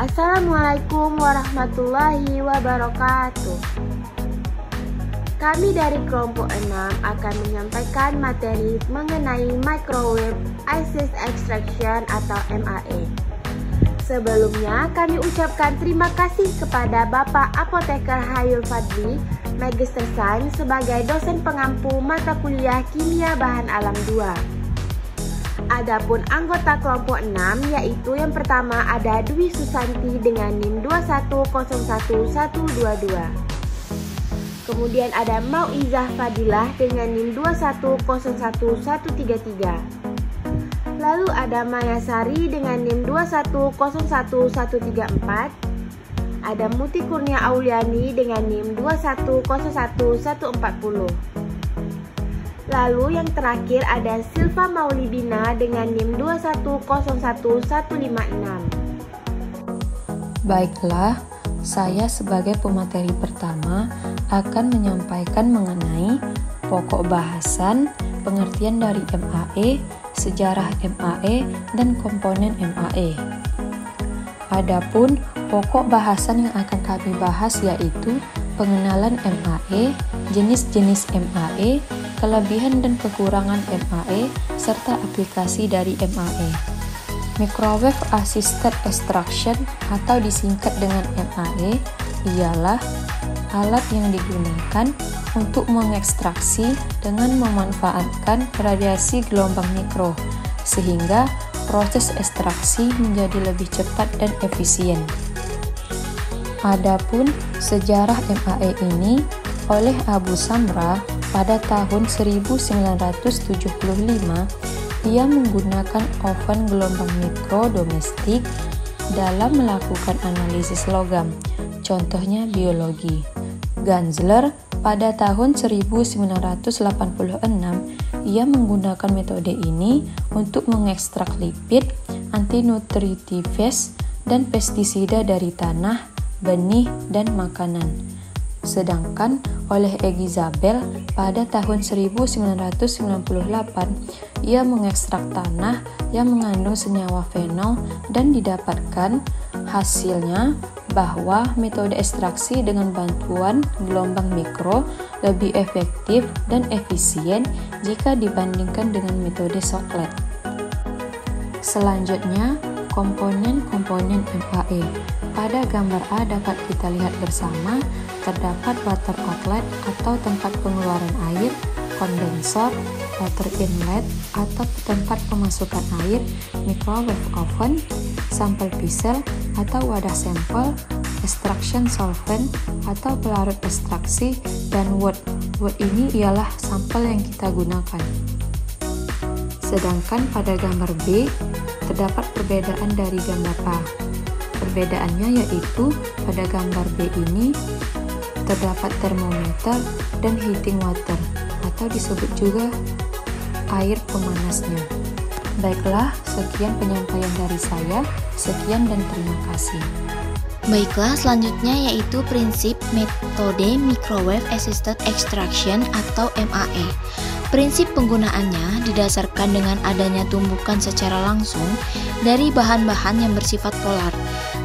Assalamualaikum warahmatullahi wabarakatuh. Kami dari kelompok 6 akan menyampaikan materi mengenai Microwave Access Extraction atau MAE. Sebelumnya kami ucapkan terima kasih kepada Bapak Apoteker Hayul Fadli, Magister Sains sebagai dosen pengampu mata kuliah Kimia Bahan Alam 2. Adapun anggota kelompok 6 yaitu yang pertama ada Dwi Susanti dengan NIM 2101122. Kemudian ada Mauizah Fadilah dengan NIM 2101133. Lalu ada Maya Sari dengan NIM 2101134. Ada Muti Kurnia Auliani dengan NIM 2101140. Lalu yang terakhir ada Silva Maulidina dengan NIM 2101156. Baiklah, saya sebagai pemateri pertama akan menyampaikan mengenai pokok bahasan, pengertian dari MAE, sejarah MAE, dan komponen MAE. Adapun pokok bahasan yang akan kami bahas yaitu pengenalan MAE, jenis-jenis MAE, kelebihan dan kekurangan MAE, serta aplikasi dari MAE. Microwave Assisted Extraction atau disingkat dengan MAE ialah alat yang digunakan untuk mengekstraksi dengan memanfaatkan radiasi gelombang mikro, sehingga proses ekstraksi menjadi lebih cepat dan efisien. Adapun sejarah MAE ini oleh Abu Samra pada tahun 1975, ia menggunakan oven gelombang mikro domestik dalam melakukan analisis logam, contohnya biologi. Ganzler pada tahun 1986, ia menggunakan metode ini untuk mengekstrak lipid, antinutritives, dan pestisida dari tanah, benih, dan makanan. Sedangkan oleh Egy Zabel pada tahun 1998, ia mengekstrak tanah yang mengandung senyawa fenol dan didapatkan hasilnya bahwa metode ekstraksi dengan bantuan gelombang mikro lebih efektif dan efisien jika dibandingkan dengan metode soklet. Selanjutnya, komponen-komponen MAE. Pada gambar A dapat kita lihat bersama, terdapat water outlet atau tempat pengeluaran air, kondensor, water inlet atau tempat pemasukan air, microwave oven, sampel pisel atau wadah sampel, extraction solvent atau pelarut ekstraksi, dan wort. Wort ini ialah sampel yang kita gunakan. Sedangkan pada gambar B, terdapat perbedaan dari gambar A. Perbedaannya yaitu pada gambar B ini terdapat termometer dan heating water atau disebut juga air pemanasnya. Baiklah, sekian penyampaian dari saya. Sekian dan terima kasih. Baiklah, selanjutnya yaitu prinsip metode Microwave Assisted Extraction atau MAE. Prinsip penggunaannya didasarkan dengan adanya tumbukan secara langsung dari bahan-bahan yang bersifat polar,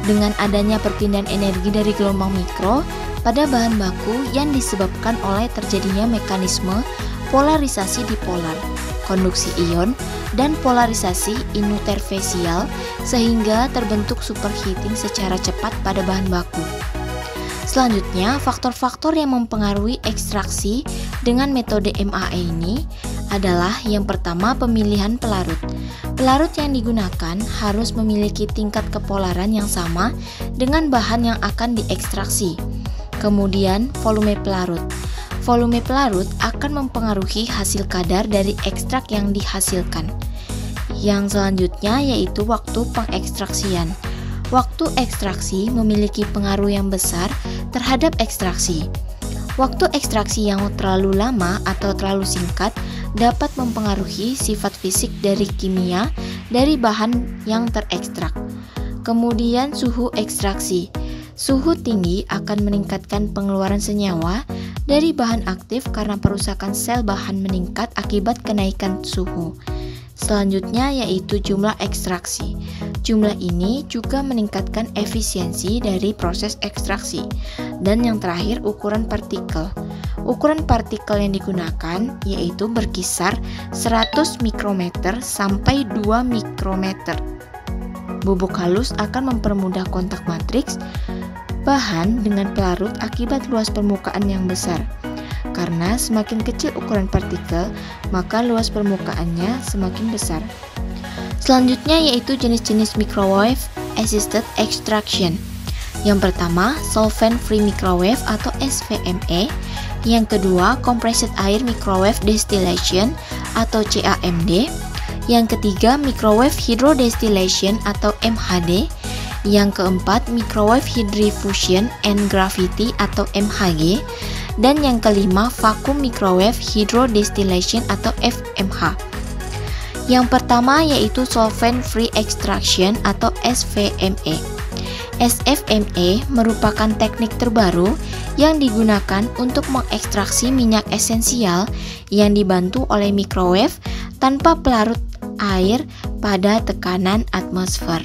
dengan adanya perpindahan energi dari gelombang mikro pada bahan baku yang disebabkan oleh terjadinya mekanisme polarisasi dipolar, konduksi ion, dan polarisasi interfasial sehingga terbentuk superheating secara cepat pada bahan baku. Selanjutnya, faktor-faktor yang mempengaruhi ekstraksi dengan metode MAE ini adalah yang pertama pemilihan pelarut. Pelarut yang digunakan harus memiliki tingkat kepolaran yang sama dengan bahan yang akan diekstraksi. Kemudian, volume pelarut. Volume pelarut akan mempengaruhi hasil kadar dari ekstrak yang dihasilkan. Yang selanjutnya yaitu waktu pengekstraksian. Waktu ekstraksi memiliki pengaruh yang besar terhadap ekstraksi. Waktu ekstraksi yang terlalu lama atau terlalu singkat dapat mempengaruhi sifat fisik dari kimia dari bahan yang terekstrak. Kemudian suhu ekstraksi. Suhu tinggi akan meningkatkan pengeluaran senyawa dari bahan aktif karena perusakan sel bahan meningkat akibat kenaikan suhu. Selanjutnya yaitu jumlah ekstraksi. Jumlah ini juga meningkatkan efisiensi dari proses ekstraksi. Dan yang terakhir, ukuran partikel. Ukuran partikel yang digunakan yaitu berkisar 100 mikrometer sampai 2 mikrometer. Bubuk halus akan mempermudah kontak matriks bahan dengan pelarut akibat luas permukaan yang besar. Karena semakin kecil ukuran partikel, maka luas permukaannya semakin besar. Selanjutnya yaitu jenis-jenis microwave assisted extraction. Yang pertama, solvent free microwave atau SVME. Yang kedua, compressed air microwave distillation atau CAMD. Yang ketiga, microwave hydrodistillation atau MHD. Yang keempat, microwave hydrofusion and gravity atau MHG. Dan yang kelima, vacuum microwave hydrodistillation atau FMH. Yang pertama yaitu solvent free extraction atau SVME. SVME merupakan teknik terbaru yang digunakan untuk mengekstraksi minyak esensial yang dibantu oleh microwave tanpa pelarut air pada tekanan atmosfer.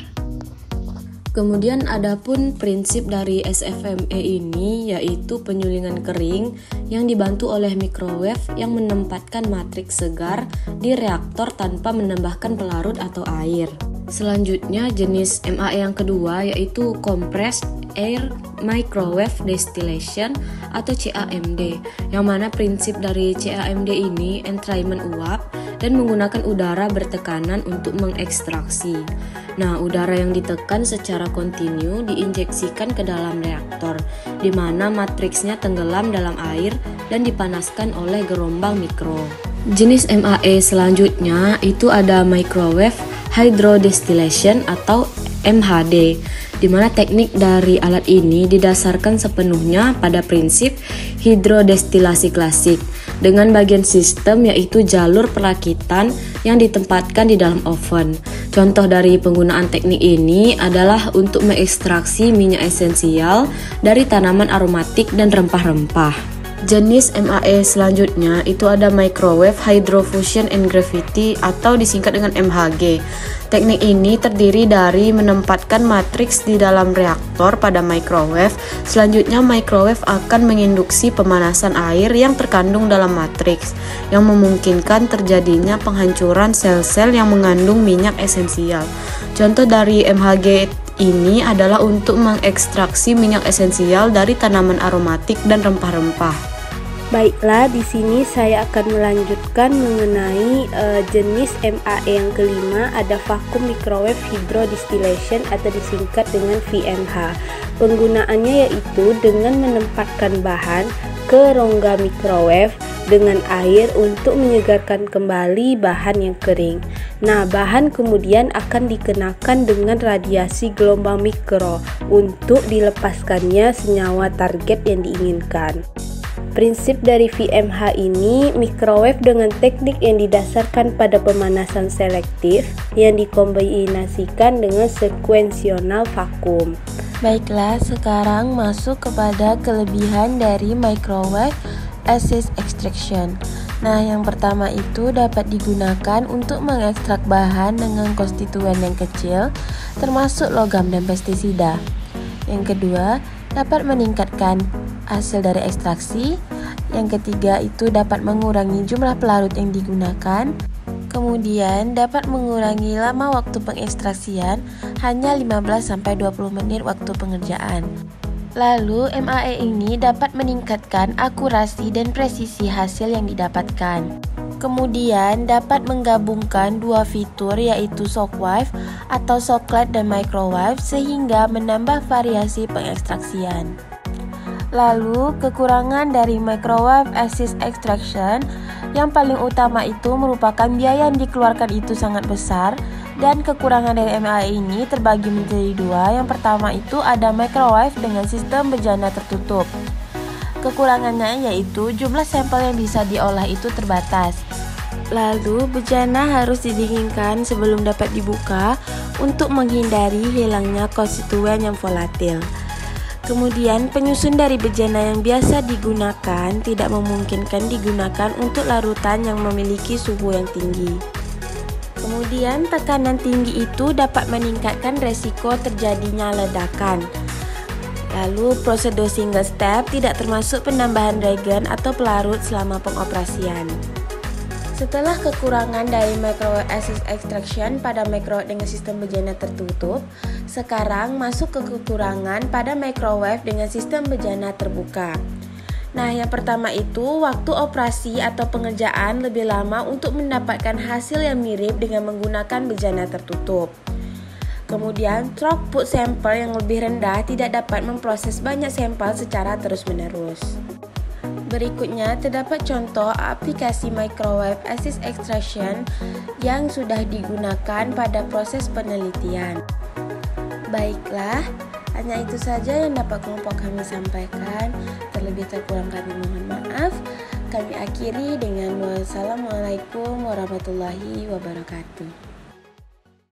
Kemudian adapun prinsip dari SVME ini yaitu penyulingan kering yang dibantu oleh microwave yang menempatkan matriks segar di reaktor tanpa menambahkan pelarut atau air. Selanjutnya jenis MAE yang kedua yaitu compressed air microwave distillation atau CAMD, yang mana prinsip dari CAMD ini entrainment uap dan menggunakan udara bertekanan untuk mengekstraksi. Nah, udara yang ditekan secara kontinu diinjeksikan ke dalam reaktor, di mana matriksnya tenggelam dalam air dan dipanaskan oleh gelombang mikro. Jenis MAE selanjutnya itu ada microwave hydrodistillation atau MHD, di mana teknik dari alat ini didasarkan sepenuhnya pada prinsip hidrodestilasi klasik, dengan bagian sistem yaitu jalur perakitan yang ditempatkan di dalam oven. Contoh dari penggunaan teknik ini adalah untuk mengekstraksi minyak esensial dari tanaman aromatik dan rempah-rempah. Jenis MAE selanjutnya itu ada microwave hydrofusion and gravity atau disingkat dengan MHG. Teknik ini terdiri dari menempatkan matriks di dalam reaktor pada microwave. Selanjutnya microwave akan menginduksi pemanasan air yang terkandung dalam matriks, yang memungkinkan terjadinya penghancuran sel-sel yang mengandung minyak esensial. Contoh dari MHG ini adalah untuk mengekstraksi minyak esensial dari tanaman aromatik dan rempah-rempah. Baiklah, di sini saya akan melanjutkan mengenai jenis MAE yang kelima, ada vacuum microwave hydrodistillation atau disingkat dengan VMH. Penggunaannya yaitu dengan menempatkan bahan ke rongga microwave dengan air untuk menyegarkan kembali bahan yang kering. Nah, bahan kemudian akan dikenakan dengan radiasi gelombang mikro untuk dilepaskannya senyawa target yang diinginkan. Prinsip dari VMH ini, microwave dengan teknik yang didasarkan pada pemanasan selektif yang dikombinasikan dengan sekuensional vakum. Baiklah, sekarang masuk kepada kelebihan dari microwave assisted extraction. Nah, yang pertama itu dapat digunakan untuk mengekstrak bahan dengan konstituen yang kecil, termasuk logam dan pestisida. Yang kedua, dapat meningkatkan hasil dari ekstraksi. Yang ketiga itu dapat mengurangi jumlah pelarut yang digunakan. Kemudian dapat mengurangi lama waktu pengekstraksian, hanya 15-20 menit waktu pengerjaan. Lalu MAE ini dapat meningkatkan akurasi dan presisi hasil yang didapatkan. Kemudian dapat menggabungkan dua fitur yaitu shockwave atau shocklight dan microwave sehingga menambah variasi pengekstraksian. Lalu kekurangan dari microwave assisted extraction yang paling utama itu merupakan biaya yang dikeluarkan itu sangat besar, dan kekurangan dari MAE ini terbagi menjadi dua. Yang pertama itu ada microwave dengan sistem bejana tertutup. Kekurangannya yaitu jumlah sampel yang bisa diolah itu terbatas. Lalu bejana harus didinginkan sebelum dapat dibuka untuk menghindari hilangnya konstituen yang volatil. Kemudian penyusun dari bejana yang biasa digunakan tidak memungkinkan digunakan untuk larutan yang memiliki suhu yang tinggi. Kemudian tekanan tinggi itu dapat meningkatkan resiko terjadinya ledakan. Lalu prosedur single step tidak termasuk penambahan reagen atau pelarut selama pengoperasian. Setelah kekurangan dari microwave assist extraction pada microwave dengan sistem bejana tertutup, sekarang masuk ke kekurangan pada microwave dengan sistem bejana terbuka. Nah, yang pertama itu waktu operasi atau pengerjaan lebih lama untuk mendapatkan hasil yang mirip dengan menggunakan bejana tertutup. Kemudian, throughput sampel yang lebih rendah tidak dapat memproses banyak sampel secara terus-menerus. Berikutnya, terdapat contoh aplikasi microwave assist extraction yang sudah digunakan pada proses penelitian. Baiklah, hanya itu saja yang dapat kelompok kami sampaikan. Terlebih terkurang kami mohon maaf. Kami akhiri dengan wassalamualaikum warahmatullahi wabarakatuh.